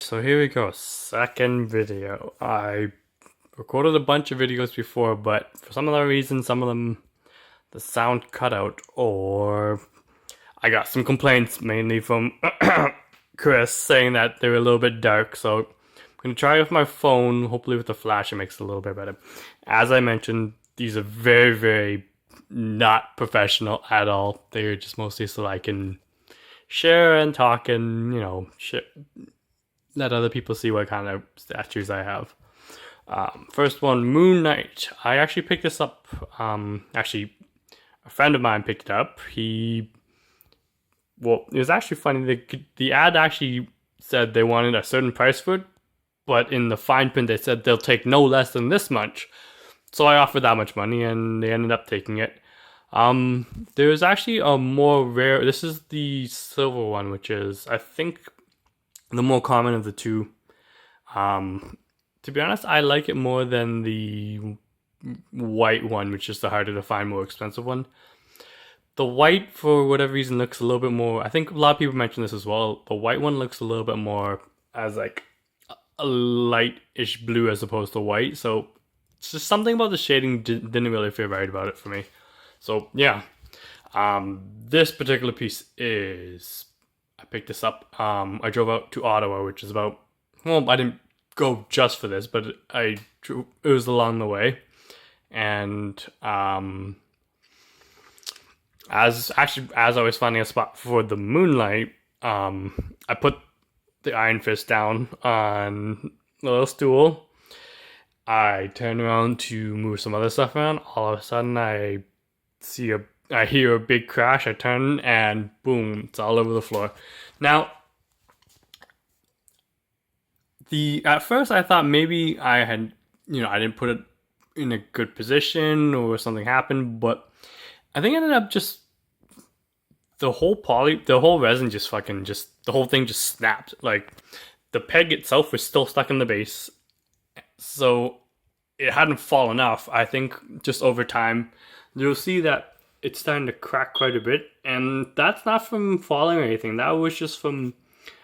So here we go, second video. I recorded a bunch of videos before, but for some other reason, some of them, the sound cut out, or I got some complaints mainly from Chris saying that they were a little bit dark. So I'm gonna try with my phone. Hopefully, with the flash, it makes it a little bit better. As I mentioned, these are very, very not professional at all. They're just mostly so I can share and talk and let other people see what kind of statues I have. First one, Moon Knight. I actually picked this up. Actually, a friend of mine picked it up. It was actually funny. The ad actually said they wanted a certain price for it, but in the fine print they said they'll take no less than this much. So I offered that much money, and they ended up taking it. There's actually a more rare. This is the silver one, which is I think the more common of the two. To be honest, I like it more than the white one, which is the harder to find, more expensive one. The white, for whatever reason, looks a little bit more. I think a lot of people mention this as well. The white one looks a little bit more as like a light-ish blue as opposed to white. So it's just something about the shading didn't really feel right about it for me. So yeah, this particular piece is. I picked this up. I drove out to Ottawa, which is about. Well, I didn't go just for this, but it was along the way, and as I was finding a spot for the moonlight, I put the Iron Fist down on a little stool. I turned around to move some other stuff around. All of a sudden, I hear a big crash. I turn and boom, it's all over the floor. Now, at first I thought maybe I had, I didn't put it in a good position or something happened, but I think it ended up just the whole resin the whole thing just snapped. Like the peg itself was still stuck in the base, so it hadn't fallen off. I think just over time, you'll see that it's starting to crack quite a bit, and that's not from falling or anything. That was just from,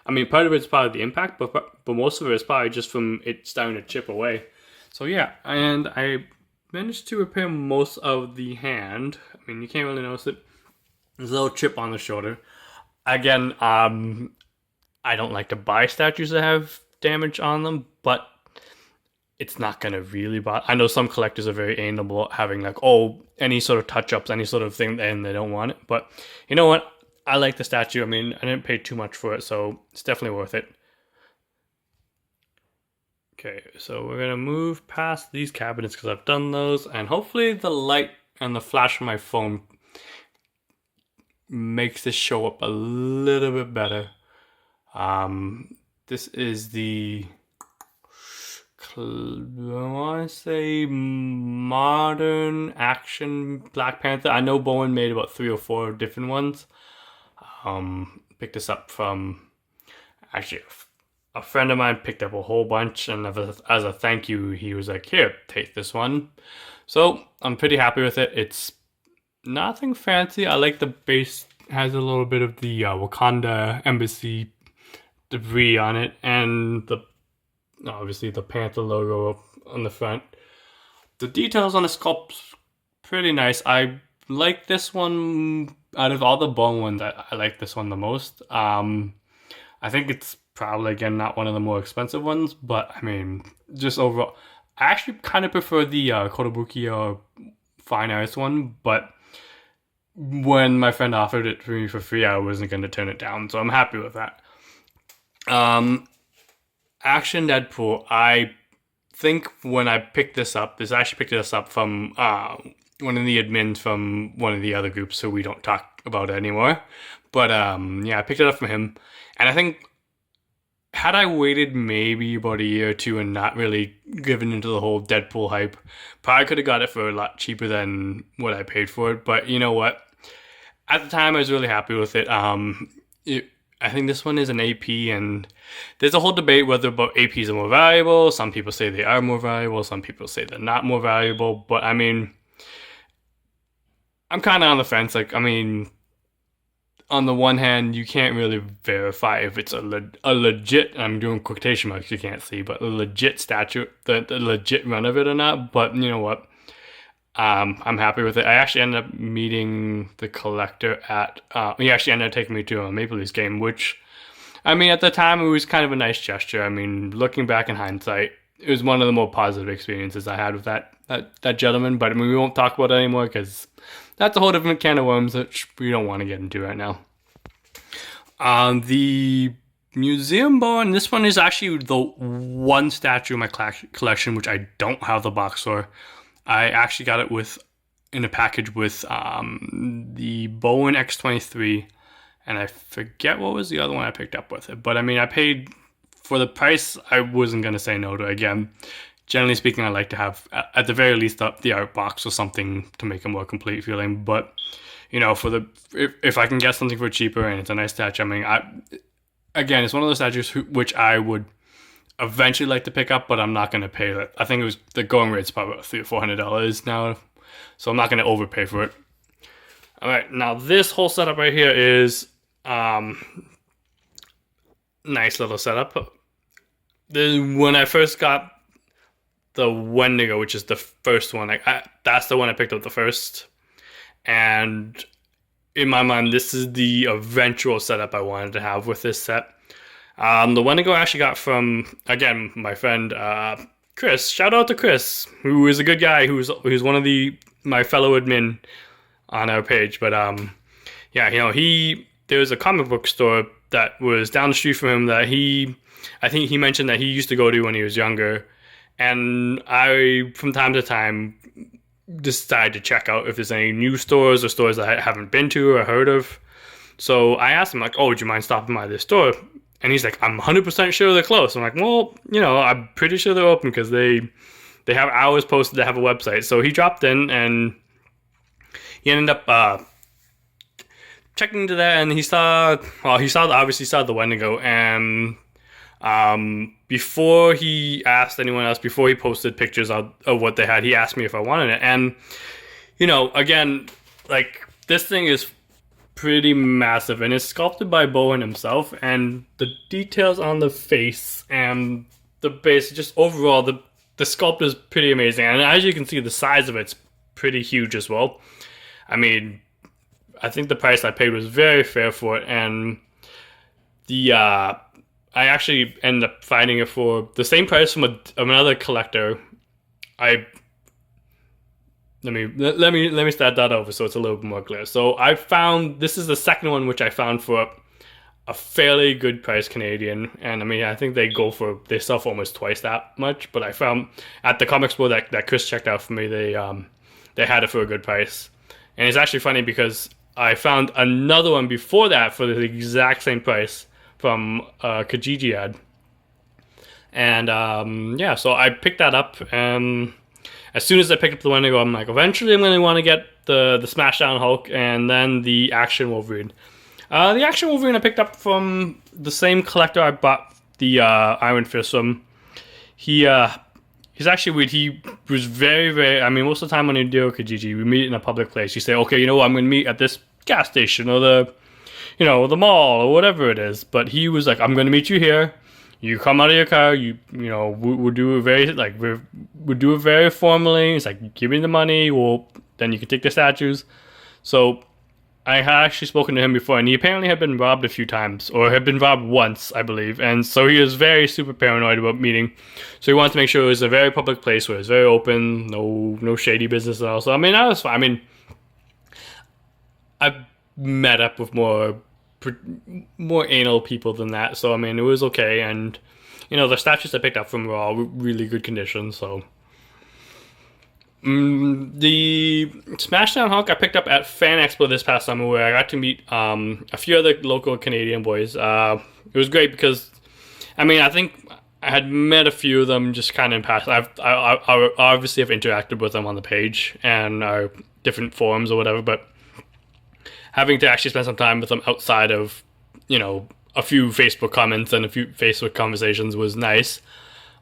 I mean, part of it's probably the impact, but most of it is probably just from it starting to chip away. So yeah, and I managed to repair most of the hand. I mean, you can't really notice it. There's a little chip on the shoulder. Again, I don't like to buy statues that have damage on them, but it's not gonna really bother. I know some collectors are very anal about having like, oh, any sort of touch-ups, any sort of thing, and they don't want it. But you know what? I like the statue. I mean, I didn't pay too much for it, so it's definitely worth it. Okay, so we're gonna move past these cabinets because I've done those, and hopefully the light and the flash from my phone makes this show up a little bit better. This is the I want to say modern action Black Panther. I know Bowen made about 3 or 4 different ones. Picked this up from actually a friend of mine picked up a whole bunch, and as a thank you, he was like, "Here, take this one." So I'm pretty happy with it. It's nothing fancy. I like the base has a little bit of the Wakanda embassy debris on it, and obviously the Panther logo on the front. The details on the sculpt's pretty nice. I like this one out of all the bone ones. I like this one the most. I think it's probably again not one of the more expensive ones, but I mean, just overall, I actually kind of prefer the Kotobuki Fine Arts one, but when my friend offered it for me for free, I wasn't going to turn it down, so I'm happy with that. Action Deadpool. I think when I picked this up, picked this up from one of the admins from one of the other groups, so we don't talk about it anymore. But yeah, I picked it up from him, and I think had I waited maybe about a year or two and not really given into the whole Deadpool hype, probably could have got it for a lot cheaper than what I paid for it. But you know what? At the time, I was really happy with it. I think this one is an AP, and there's a whole debate whether about APs are more valuable. Some people say they are more valuable. Some people say they're not more valuable. But I mean, I'm kind of on the fence. Like, I mean, on the one hand, you can't really verify if it's a legit, I'm doing quotation marks, you can't see, but a legit statue, the legit run of it or not. But you know what? I'm happy with it. I actually ended up meeting the collector at, he actually ended up taking me to a Maple Leafs game, which, I mean, at the time, it was kind of a nice gesture. I mean, looking back in hindsight, it was one of the more positive experiences I had with that gentleman. But I mean, we won't talk about it anymore because that's a whole different can of worms that we don't want to get into right now. The museum barn, this one is actually the one statue in my collection which I don't have the box for. I actually got it in a package with the Bowen X23, and I forget what was the other one I picked up with it. But I mean, I paid for the price. I wasn't going to say no to it. Again, generally speaking, I like to have, at the very least, the art box or something to make a more complete feeling. But, you know, if I can get something for cheaper and it's a nice statue, I mean, again, it's one of those statues which I would eventually like to pick up, but I'm not going to pay that. I think the going rate's probably about $300 or $400 now, so I'm not going to overpay for it. All right, now this whole setup right here is nice little setup. When I first got the Wendigo, which is the first one, that's the one I picked up the first, and in my mind, this is the eventual setup I wanted to have with this set. The Wendigo I actually got from, again, my friend Chris. Shout out to Chris, who is a good guy, who's one of my fellow admin on our page. But yeah, you know, there was a comic book store that was down the street from him that I think he mentioned that he used to go to when he was younger, and I, from time to time, decide to check out if there's any new stores or stores that I haven't been to or heard of. So I asked him, like, oh, would you mind stopping by this store? And he's like, I'm 100% sure they're closed. I'm like, well, you know, I'm pretty sure they're open because they have hours posted to have a website. So he dropped in and he ended up checking into that, and he obviously saw the Wendigo. And before he asked anyone else, before he posted pictures of what they had, he asked me if I wanted it. And, you know, again, like, this thing is pretty massive, and it's sculpted by Bowen himself, and the details on the face and the base, just overall, the sculpt is pretty amazing. And as you can see, the size of it's pretty huge as well. I mean, I think the price I paid was very fair for it, and I actually ended up finding it for the same price from another collector. Let me start that over so it's a little bit more clear. So this is the second one which I found for a fairly good price Canadian, and I mean, I think they sell for almost twice that much. But I found at the comic store that Chris checked out for me, they had it for a good price. And it's actually funny because I found another one before that for the exact same price from Kijiji ad. And yeah, so I picked that up, and as soon as I picked up the Wendigo, I'm like, eventually I'm going to want to get the Smashdown Hulk and then the Action Wolverine. The Action Wolverine I picked up from the same collector I bought the Iron Fist from. He's actually weird. He was very, very, I mean, most of the time when you do a Kijiji, we meet in a public place. You say, okay, you know what, I'm going to meet at this gas station or the mall or whatever it is. But he was like, I'm going to meet you here. You come out of your car. We'll do it very we'll do it very formally. It's like, give me the money. Then you can take the statues. So I had actually spoken to him before, and he apparently had been robbed a few times, or had been robbed once, I believe. And so he was very super paranoid about meeting. So he wanted to make sure it was a very public place where it was very open, no shady business at all. So I mean, that was fine. I mean, I've met up with more anal people than that, so I mean, it was okay. And the statues I picked up from were all really good condition. So the Smashdown Hulk I picked up at Fan Expo this past summer, where I got to meet a few other local Canadian boys. It was great because, I mean, I think I had met a few of them just kind of in past. I obviously have interacted with them on the page and different forums or whatever, but having to actually spend some time with them outside of, a few Facebook comments and a few Facebook conversations was nice.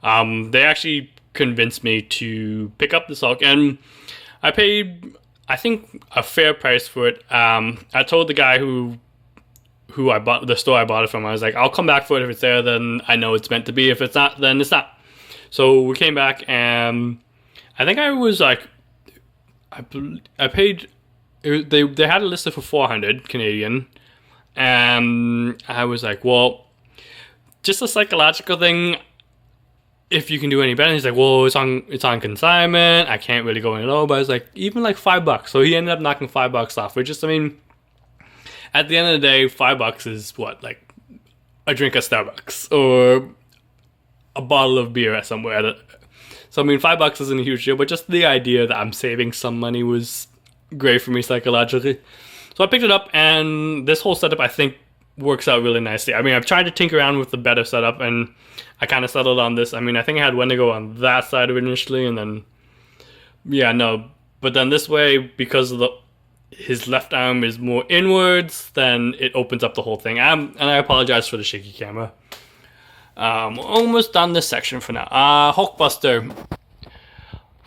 They actually convinced me to pick up this Hulk, and I paid, I think, a fair price for it. I told the guy who the store I bought it from. I was like, I'll come back for it if it's there. Then I know it's meant to be. If it's not, then it's not. So we came back, and I think I was like, I paid. They had it listed for 400 Canadian, and I was like, well, just a psychological thing. If you can do any better, he's like, well, it's on consignment. I can't really go any lower. But I was like, even like $5. So he ended up knocking $5 off. Which just, I mean, at the end of the day, $5 is what, like a drink at Starbucks or a bottle of beer at somewhere. So I mean, $5 isn't a huge deal, but just the idea that I'm saving some money was great for me psychologically. So I picked it up, and this whole setup I think works out really nicely. I mean, I've tried to tinker around with the better setup, and I kind of settled on this. I mean, I think I had Wendigo on that side of it initially, and then but then this way, because of his left arm is more inwards, then it opens up the whole thing. And I apologize for the shaky camera. Almost done this section for now. Hulkbuster.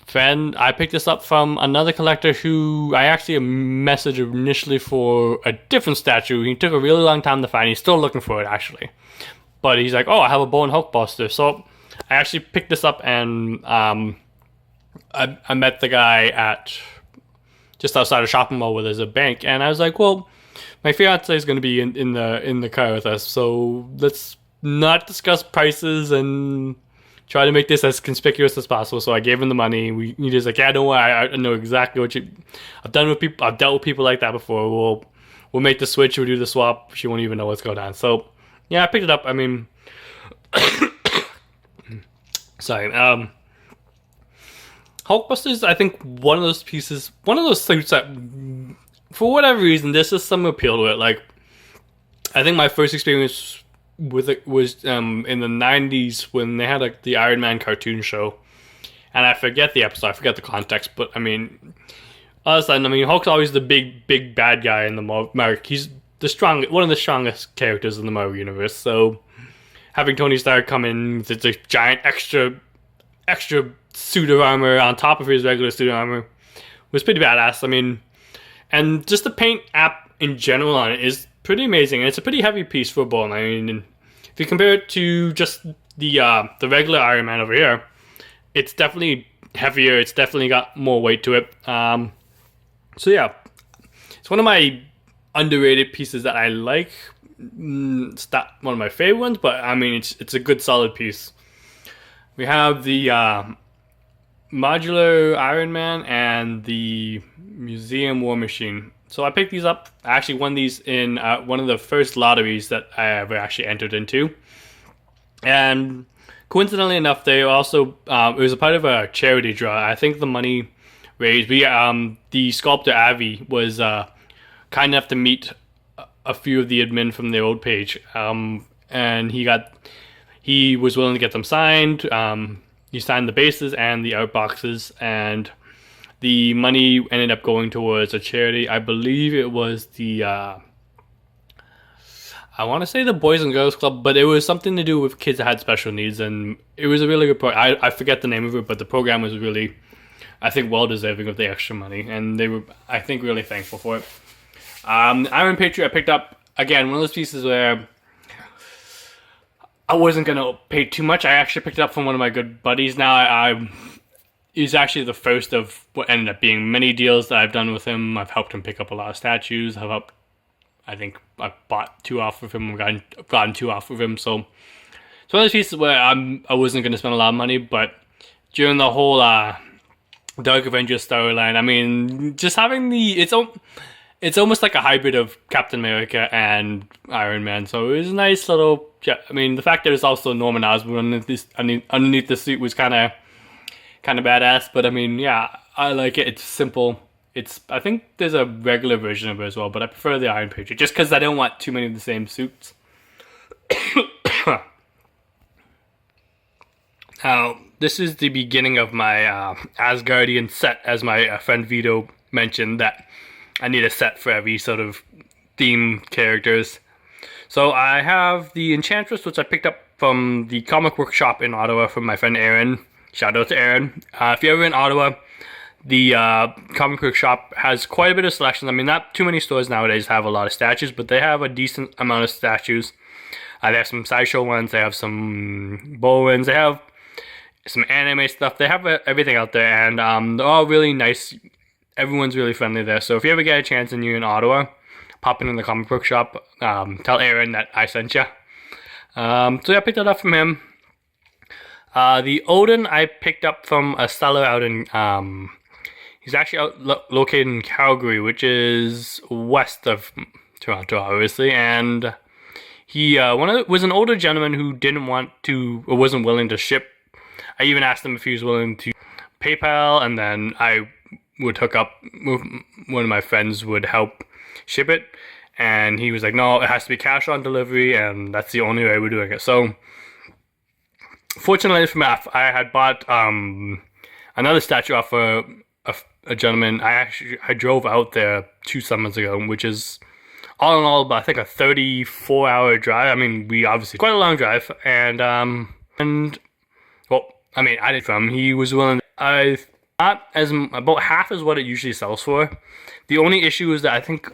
Friend, I picked this up from another collector who I actually messaged initially for a different statue. He took a really long time to find. He's still looking for it, actually. But he's like, oh, I have a bone Hulkbuster. So I actually picked this up, and I met the guy at just outside a shopping mall where there's a bank. And I was like, well, my fiance is going to be in the car with us. So let's not discuss prices and try to make this as conspicuous as possible. So I gave him the money. He was like, yeah, don't worry, I know exactly what I've dealt with people like that before. We'll make the switch, we'll do the swap. She won't even know what's going on. So yeah, I picked it up. I mean, sorry. Hulkbuster's, I think, one of those suits that, for whatever reason, there's just some appeal to it. Like, I think my first experience with it was in the 90s when they had like the Iron Man cartoon show, and I forget the episode, I forget the context, but I mean, all of a sudden, I mean, Hulk's always the big bad guy in the Marvel. He's one of the strongest characters in the Marvel universe. So having Tony Stark come in with this giant extra suit of armor on top of his regular suit of armor was pretty badass. I mean, and just the paint app in general on it is pretty amazing, and it's a pretty heavy piece for a bone. I mean, if you compare it to just the regular Iron Man over here, it's definitely heavier. It's definitely got more weight to it. So yeah, it's one of my underrated pieces that I like. It's not one of my favorite ones, but I mean, it's a good solid piece. We have the modular Iron Man and the Museum War Machine. So I picked these up. I actually won these in one of the first lotteries that I ever actually entered into. And coincidentally enough, they also, it was a part of a charity draw. I think the money raised, the sculptor Avi was kind enough to meet a few of the admin from the old page. And he was willing to get them signed. He signed the bases and the art boxes, and the money ended up going towards a charity. I believe it was the, I want to say the Boys and Girls Club, but it was something to do with kids that had special needs, and it was a really good program. I forget the name of it, but the program was really, I think, well-deserving of the extra money, and they were, I think, really thankful for it. Iron Patriot I picked up, again, one of those pieces where I wasn't going to pay too much. I actually picked it up from one of my good buddies now. He's actually the first of what ended up being many deals that I've done with him. I've helped him pick up a lot of statues. I think I've bought 2 off of him. I've gotten 2 off of him. So it's one of those pieces where I wasn't going to spend a lot of money, but during the whole Dark Avengers storyline, I mean, just having it's almost like a hybrid of Captain America and Iron Man. So it was a nice little, I mean, the fact that it's also Norman Osborn underneath the suit was kind of badass, but I mean, yeah, I like it. It's simple. I think there's a regular version of it as well, but I prefer the Iron Patriot just because I don't want too many of the same suits. Now, this is the beginning of my Asgardian set, as my friend Vito mentioned, that I need a set for every sort of theme characters. So I have the Enchantress, which I picked up from the comic workshop in Ottawa from my friend Aaron. Shout out to Aaron. If you're ever in Ottawa, The comic book shop has quite a bit of selection. I mean, not too many stores nowadays have a lot of statues, but they have a decent amount of statues. They have some sideshow ones. They have some Bowens. They have some anime stuff. They have everything out there, and they're all really nice. Everyone's really friendly there. So if you ever get a chance and you're in Ottawa, pop in the comic book shop. Tell Aaron that I sent you. So yeah, I picked that up from him. The Odin I picked up from a seller out in he's actually located in Calgary, which is west of Toronto, obviously. And he was an older gentleman who didn't want to or wasn't willing to ship. I even asked him if he was willing to PayPal, and then I would hook up with one of my friends would help ship it. And he was like, no, it has to be cash on delivery, and that's the only way we're doing it. So fortunately for me, I had bought another statue off a gentleman. I drove out there 2 summers ago, which is all in all about, I think, a 34-hour drive. I mean, we obviously quite a long drive, and well, I mean, I did from. He was willing. I thought as about half is what it usually sells for. The only issue is that I think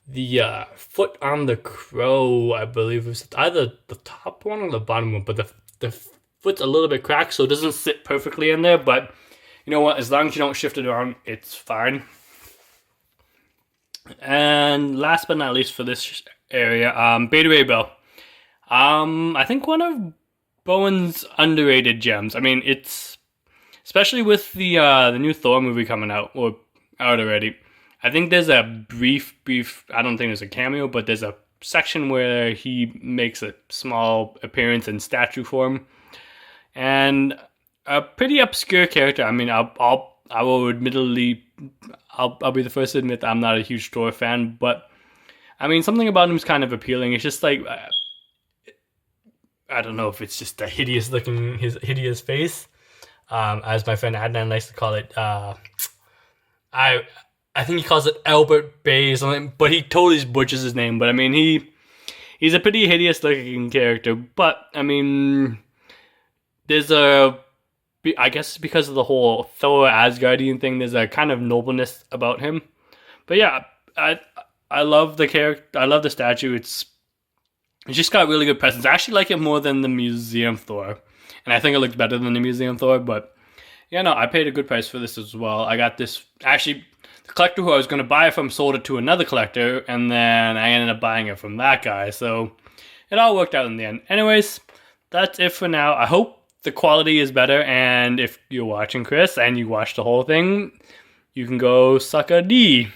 the foot on the crow, I believe, is either the top one or the bottom one, but the foot's a little bit cracked, so it doesn't sit perfectly in there. But you know what? As long as you don't shift it around, it's fine. And last but not least for this area, Beta Ray Bill. I think one of Bowen's underrated gems. I mean, it's especially with the new Thor movie coming out or out already. I think there's a brief, I don't think there's a cameo, but there's a section where he makes a small appearance in statue form. And a pretty obscure character. I mean, I will admittedly, I'll be the first to admit that I'm not a huge Thor fan, but I mean, something about him is kind of appealing. It's just like, I don't know if it's just a hideous looking, his hideous face, as my friend Adnan likes to call it. I think he calls it Albert Bay or something, but he totally butchers his name. But I mean, he's a pretty hideous looking character. But I mean, there's I guess because of the whole Thor Asgardian thing, there's a kind of nobleness about him. But yeah, I love the character. I love the statue. It's just got really good presence. I actually like it more than the museum Thor, and I think it looks better than the museum Thor. But yeah, no, I paid a good price for this as well. I got this actually. The collector who I was going to buy it from sold it to another collector, and then I ended up buying it from that guy. So it all worked out in the end. Anyways, that's it for now. I hope the quality is better, and if you're watching, Chris, and you watched the whole thing, you can go suck a D.